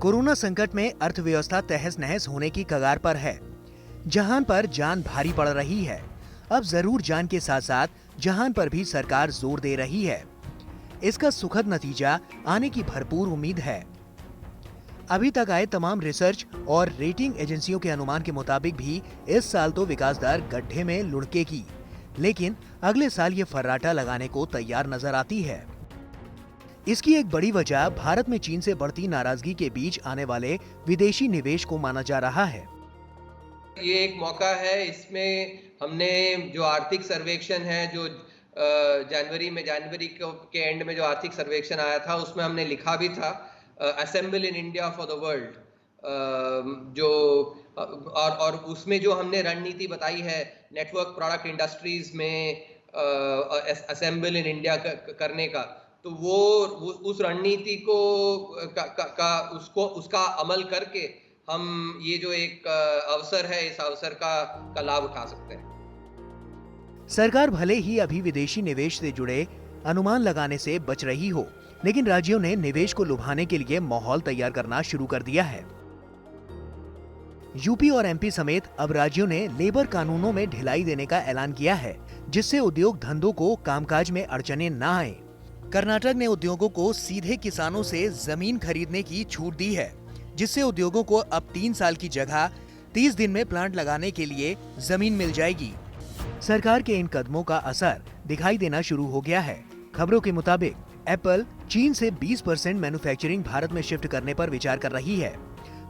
Corona संकट में अर्थव्यवस्था तहस नहस होने की कगार पर है। जहान पर जान भारी पड़ रही है। अब जरूर जान के साथ साथ जहान पर भी सरकार जोर दे रही है। इसका सुखद नतीजा आने की भरपूर उम्मीद है। अभी तक आए तमाम रिसर्च और रेटिंग एजेंसियों के अनुमान के मुताबिक भी इस साल तो विकास दर गड्ढे में लुढ़केगी, लेकिन अगले साल ये फर्राटा लगाने को तैयार नजर आती है। इसकी एक बड़ी वजह भारत में चीन से बढ़ती नाराजगी के बीच आने वाले विदेशी निवेश को माना जा रहा है। ये एक मौका है, इसमें हमने जो आर्थिक सर्वेक्षण है, जो जनवरी के एंड में जो आर्थिक सर्वेक्षण आया था, उसमें हमने लिखा भी था assemble in India for the world, जो और उसमें जो हमने रणनीति बताई है नेटवर्क प्रोडक्ट इंडस्ट्रीज में असेंबल इन इंडिया करने का, तो वो उस रणनीति को उसका अमल करके हम ये जो एक अवसर है, इस अवसर का लाभ उठा सकते हैं। सरकार भले ही अभी विदेशी निवेश से जुड़े अनुमान लगाने से बच रही हो, लेकिन राज्यों ने निवेश को लुभाने के लिए माहौल तैयार करना शुरू कर दिया है। यूपी और एमपी समेत अब राज्यों ने लेबर कानूनों में ढिलाई देने का ऐलान किया है, जिससे उद्योग धंधों को कामकाज में अड़चने न आए। कर्नाटक ने उद्योगों को सीधे किसानों से जमीन खरीदने की छूट दी है, जिससे उद्योगों को अब 3 साल की जगह 30 दिन में प्लांट लगाने के लिए जमीन मिल जाएगी। सरकार के इन कदमों का असर दिखाई देना शुरू हो गया है। खबरों के मुताबिक एप्पल चीन से 20% मैन्युफैक्चरिंग भारत में शिफ्ट करने पर विचार कर रही है।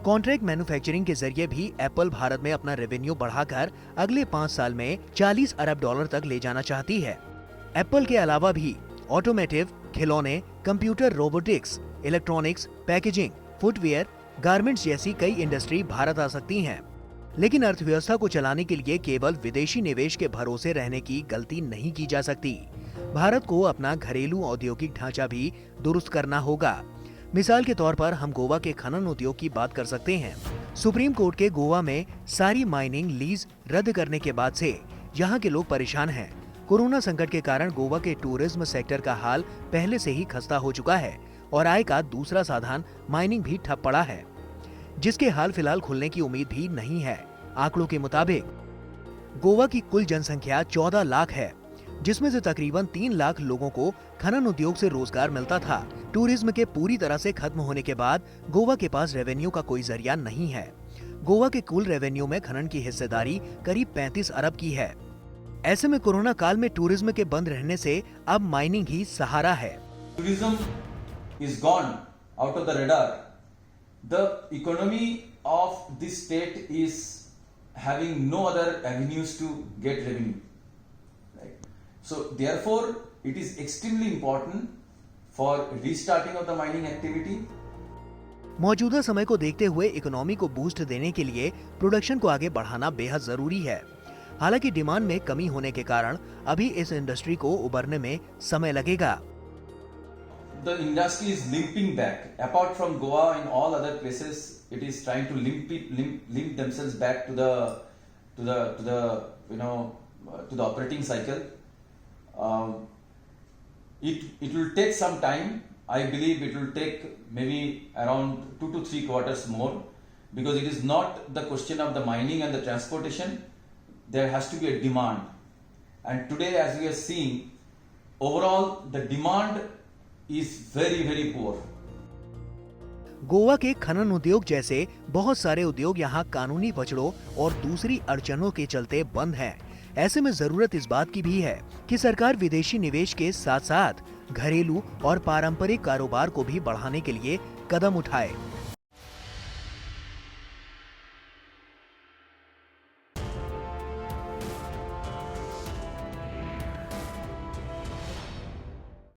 कॉन्ट्रैक्ट मैन्युफैक्चरिंग के जरिए भी एप्पल भारत में अपना रेवेन्यू बढ़ाकर अगले 5 साल में $40 अरब तक ले जाना चाहती है। एप्पल के अलावा भी ऑटोमेटिव, खिलौने, computer, robotics, electronics, packaging, footwear, garments जैसी कई इंडस्ट्री भारत आ सकती हैं। लेकिन अर्थव्यवस्था को चलाने के लिए केवल विदेशी निवेश के भरोसे रहने की गलती नहीं की जा सकती। भारत को अपना घरेलू औद्योगिक ढांचा भी दुरुस्त करना होगा। मिसाल के तौर पर हम गोवा के खनन उद्योग की बात कर सकते हैं। सुप्रीम कोर्ट के गोवा में सारी माइनिंग लीज रद्द करने के बाद से यहाँ के लोग परेशान हैं। कोरोना संकट के कारण गोवा के टूरिज्म सेक्टर का हाल पहले से ही खस्ता हो चुका है और आय का दूसरा साधन माइनिंग भी ठप पड़ा है, जिसके हाल फिलहाल खुलने की उम्मीद भी नहीं है। आंकड़ों के मुताबिक गोवा की कुल जनसंख्या 14 लाख है, जिसमें से तकरीबन 3 लाख लोगों को खनन उद्योग से रोजगार मिलता था। टूरिज्म के पूरी तरह से खत्म होने के बाद गोवा के पास रेवेन्यू का कोई जरिया नहीं है। गोवा के कुल रेवेन्यू में खनन की हिस्सेदारी करीब 35 अरब की है। ऐसे में कोरोना काल में टूरिज्म के बंद रहने से अब माइनिंग ही सहारा है। Tourism is gone out of the radar. The economy of this state is having no other avenues to get revenue. Right? So therefore, it is extremely important for restarting of the mining activity. मौजूदा समय को देखते हुए economy को boost देने के लिए production को आगे बढ़ाना बेहद जरूरी है। हालांकि डिमांड में कमी होने के कारण अभी इस इंडस्ट्री को उबरने में समय लगेगा। The industry is limping back. Apart from Goa and all other places, it is trying to limp themselves back to the operating cycle. It will take some time. I believe it will take maybe around 2 to 3 quarters more, because it is not the question of the mining and the transportation. There has to be a demand, and today, as we are seeing, overall the demand is very poor. Goa के खनन उद्योग जैसे बहुत सारे उद्योग यहाँ कानूनी बचड़ों और दूसरी अड़चनों के चलते बंद हैं। ऐसे में जरूरत इस बात की भी है कि सरकार विदेशी निवेश के साथ साथ घरेलू और पारंपरिक कारोबार को भी बढ़ाने के लिए कदम उठाए।